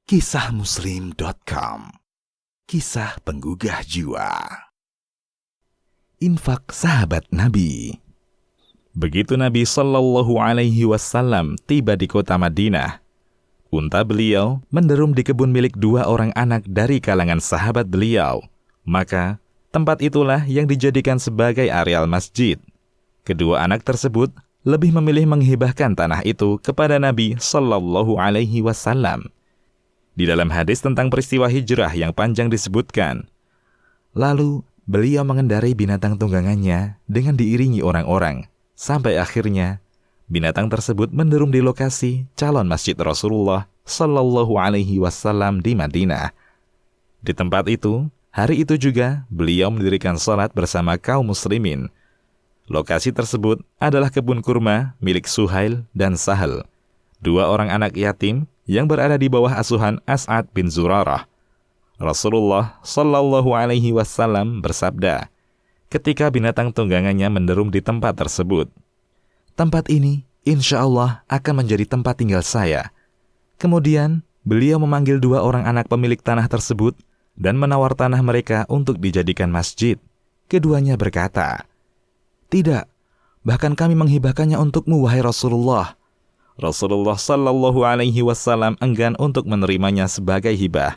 Kisahmuslim.com. Kisah penggugah jiwa. Infak sahabat Nabi. Begitu Nabi Shallallahu Alaihi Wasallam tiba di kota Madinah, unta beliau menderum di kebun milik dua orang anak dari kalangan sahabat beliau. Maka tempat itulah yang dijadikan sebagai areal masjid. Kedua anak tersebut lebih memilih menghibahkan tanah itu kepada Nabi Shallallahu Alaihi Wasallam. Di dalam hadis tentang peristiwa hijrah yang panjang disebutkan, lalu beliau mengendarai binatang tunggangannya dengan diiringi orang-orang, sampai akhirnya binatang tersebut menderum di lokasi calon masjid Rasulullah Shallallahu Alaihi Wasallam di Madinah. Di tempat itu, hari itu juga beliau mendirikan salat bersama kaum muslimin. Lokasi tersebut adalah kebun kurma milik Suhail dan Sahal, dua orang anak yatim yang berada di bawah asuhan As'ad bin Zurarah. Rasulullah Shallallahu Alaihi Wasallam bersabda, ketika binatang tunggangannya menderum di tempat tersebut, tempat ini insya Allah akan menjadi tempat tinggal saya. Kemudian beliau memanggil dua orang anak pemilik tanah tersebut dan menawar tanah mereka untuk dijadikan masjid. Keduanya berkata, tidak, bahkan kami menghibahkannya untukmu wahai Rasulullah. Rasulullah Shallallahu Alaihi Wasallam enggan untuk menerimanya sebagai hibah,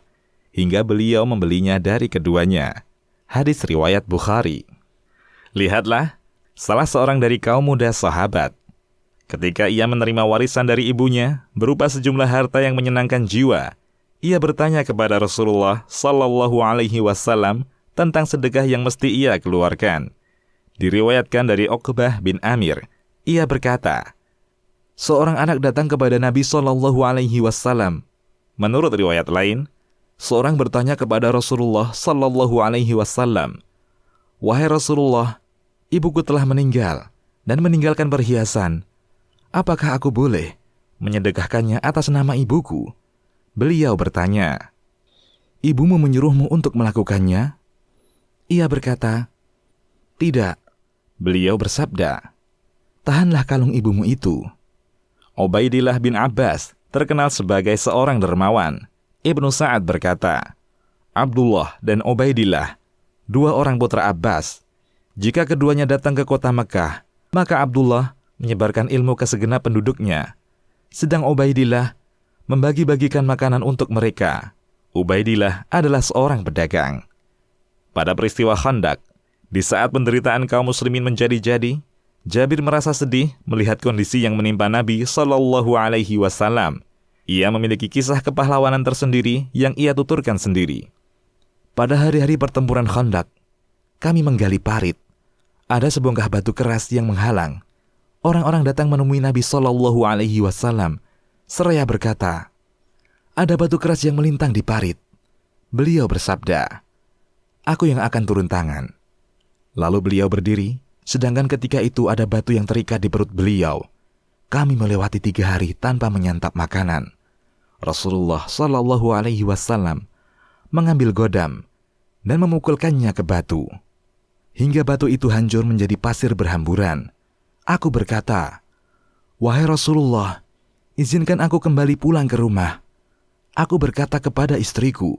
hingga beliau membelinya dari keduanya. Hadis riwayat Bukhari. Lihatlah, salah seorang dari kaum muda sahabat, ketika ia menerima warisan dari ibunya berupa sejumlah harta yang menyenangkan jiwa, ia bertanya kepada Rasulullah Shallallahu Alaihi Wasallam tentang sedekah yang mesti ia keluarkan. Diriwayatkan dari Uqbah bin Amir, ia berkata, seorang anak datang kepada Nabi Shallallahu Alaihi Wasallam. Menurut riwayat lain, seorang bertanya kepada Rasulullah Shallallahu Alaihi Wasallam, wahai Rasulullah, ibuku telah meninggal dan meninggalkan perhiasan. Apakah aku boleh menyedekahkannya atas nama ibuku? Beliau bertanya, ibumu menyuruhmu untuk melakukannya? Ia berkata, tidak. Beliau bersabda, tahanlah kalung ibumu itu. Ubaidillah bin Abbas terkenal sebagai seorang dermawan. Ibnu Sa'ad berkata, Abdullah dan Ubaidillah, dua orang putra Abbas. Jika keduanya datang ke kota Mekah, maka Abdullah menyebarkan ilmu ke segenap penduduknya, sedang Ubaidillah membagi-bagikan makanan untuk mereka. Ubaidillah adalah seorang pedagang. Pada peristiwa Khandaq, di saat penderitaan kaum muslimin menjadi-jadi, Jabir merasa sedih melihat kondisi yang menimpa Nabi Shallallahu Alaihi Wasallam. Ia memiliki kisah kepahlawanan tersendiri yang ia tuturkan sendiri. Pada hari-hari pertempuran Khandaq, kami menggali parit. Ada sebongkah batu keras yang menghalang. Orang-orang datang menemui Nabi Shallallahu Alaihi Wasallam seraya berkata, ada batu keras yang melintang di parit. Beliau bersabda, aku yang akan turun tangan. Lalu beliau berdiri, sedangkan ketika itu ada batu yang terikat di perut beliau. Kami melewati 3 hari tanpa menyantap makanan. Rasulullah Shallallahu Alaihi Wasallam mengambil godam dan memukulkannya ke batu, hingga batu itu hancur menjadi pasir berhamburan. Aku berkata, wahai Rasulullah, izinkan aku kembali pulang ke rumah. Aku berkata kepada istriku,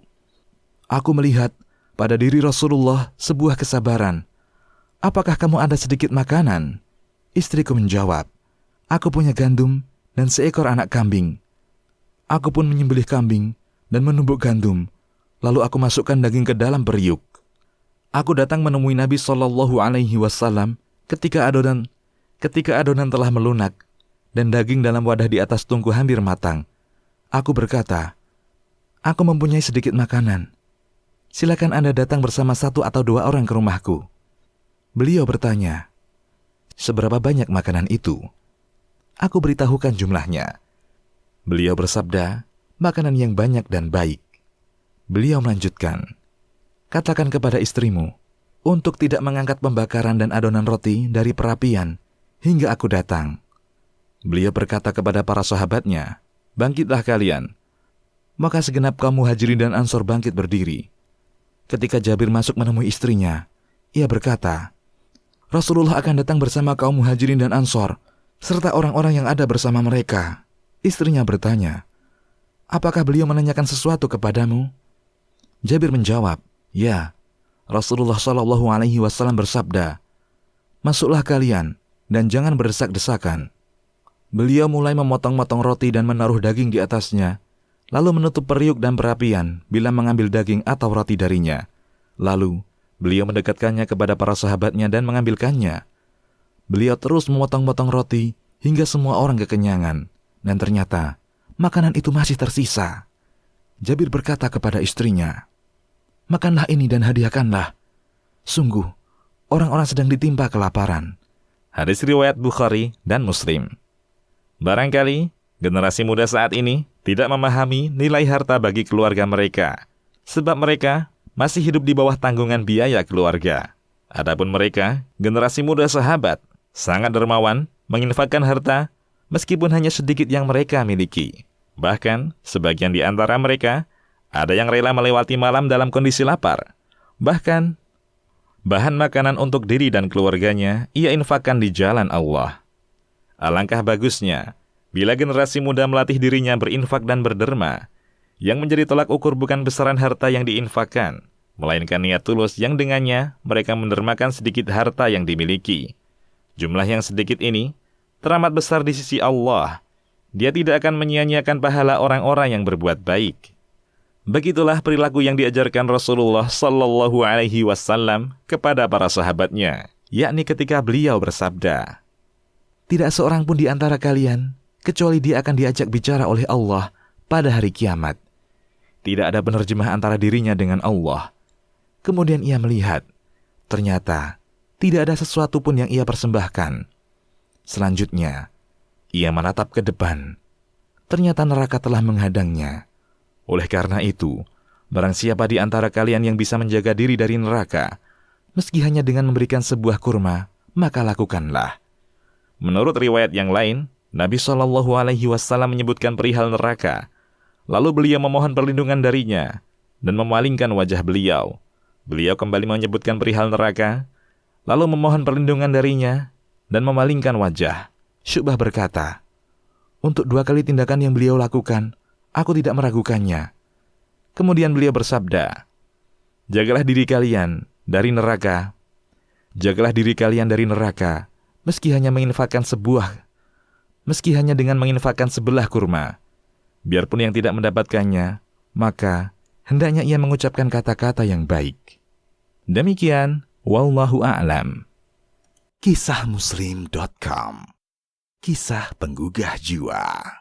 aku melihat pada diri Rasulullah sebuah kesabaran. Apakah kamu ada sedikit makanan? Istriku menjawab, aku punya gandum dan seekor anak kambing. Aku pun menyembelih kambing dan menumbuk gandum. Lalu aku masukkan daging ke dalam periuk. Aku datang menemui Nabi Shallallahu Alaihi Wasallam ketika adonan telah melunak dan daging dalam wadah di atas tungku hampir matang. Aku berkata, aku mempunyai sedikit makanan. Silakan Anda datang bersama 1 atau 2 orang ke rumahku. Beliau bertanya, seberapa banyak makanan itu? Aku beritahukan jumlahnya. Beliau bersabda, makanan yang banyak dan baik. Beliau melanjutkan, katakan kepada istrimu untuk tidak mengangkat pembakaran dan adonan roti dari perapian hingga aku datang. Beliau berkata kepada para sahabatnya, bangkitlah kalian. Maka segenap kaum Muhajirin dan Ansor bangkit berdiri. Ketika Jabir masuk menemui istrinya, ia berkata, Rasulullah akan datang bersama kaum Muhajirin dan Ansor, serta orang-orang yang ada bersama mereka. Istrinya bertanya, apakah beliau menanyakan sesuatu kepadamu?" Jabir menjawab, "Ya, Rasulullah SAW bersabda, 'Masuklah kalian dan jangan berdesak-desakan.' Beliau mulai memotong-motong roti dan menaruh daging di atasnya, lalu menutup periuk dan perapian bila mengambil daging atau roti darinya. Lalu, beliau mendekatkannya kepada para sahabatnya dan mengambilkannya. Beliau terus memotong-motong roti hingga semua orang kekenyangan, dan ternyata makanan itu masih tersisa. Jabir berkata kepada istrinya, 'Makanlah ini dan hadiahkanlah. Sungguh, orang-orang sedang ditimpa kelaparan.'" Hadis riwayat Bukhari dan Muslim. Barangkali generasi muda saat ini tidak memahami nilai harta bagi keluarga mereka, sebab mereka masih hidup di bawah tanggungan biaya keluarga. Adapun mereka, generasi muda sahabat, sangat dermawan, menginfakkan harta meskipun hanya sedikit yang mereka miliki. Bahkan, sebagian di antara mereka ada yang rela melewati malam dalam kondisi lapar. Bahkan, bahan makanan untuk diri dan keluarganya ia infakkan di jalan Allah. Alangkah bagusnya bila generasi muda melatih dirinya berinfak dan berderma. Yang menjadi tolak ukur bukan besaran harta yang diinfakkan, melainkan niat tulus yang dengannya mereka mendermakan sedikit harta yang dimiliki. Jumlah yang sedikit ini teramat besar di sisi Allah. Dia tidak akan menyia-nyiakan pahala orang-orang yang berbuat baik. Begitulah perilaku yang diajarkan Rasulullah SAW kepada para sahabatnya, yakni ketika beliau bersabda, "Tidak seorang pun di antara kalian kecuali dia akan diajak bicara oleh Allah pada hari kiamat. Tidak ada penerjemah antara dirinya dengan Allah." Kemudian ia melihat, ternyata tidak ada sesuatu pun yang ia persembahkan. Selanjutnya, ia menatap ke depan. Ternyata neraka telah menghadangnya. Oleh karena itu, barang siapa di antara kalian yang bisa menjaga diri dari neraka, meski hanya dengan memberikan sebuah kurma, maka lakukanlah. Menurut riwayat yang lain, Nabi SAW menyebutkan perihal neraka. Lalu beliau memohon perlindungan darinya dan memalingkan wajah beliau. Beliau kembali menyebutkan perihal neraka, lalu memohon perlindungan darinya dan memalingkan wajah. Syu'bah berkata, "Untuk 2 kali tindakan yang beliau lakukan, aku tidak meragukannya." Kemudian beliau bersabda, "Jagalah diri kalian dari neraka. Jagalah diri kalian dari neraka, meski hanya dengan menginfakkan sebelah kurma. Biarpun yang tidak mendapatkannya, maka hendaknya ia mengucapkan kata-kata yang baik." Demikian, wallahu a'lam. Kisahmuslim.com. Kisah penggugah jiwa.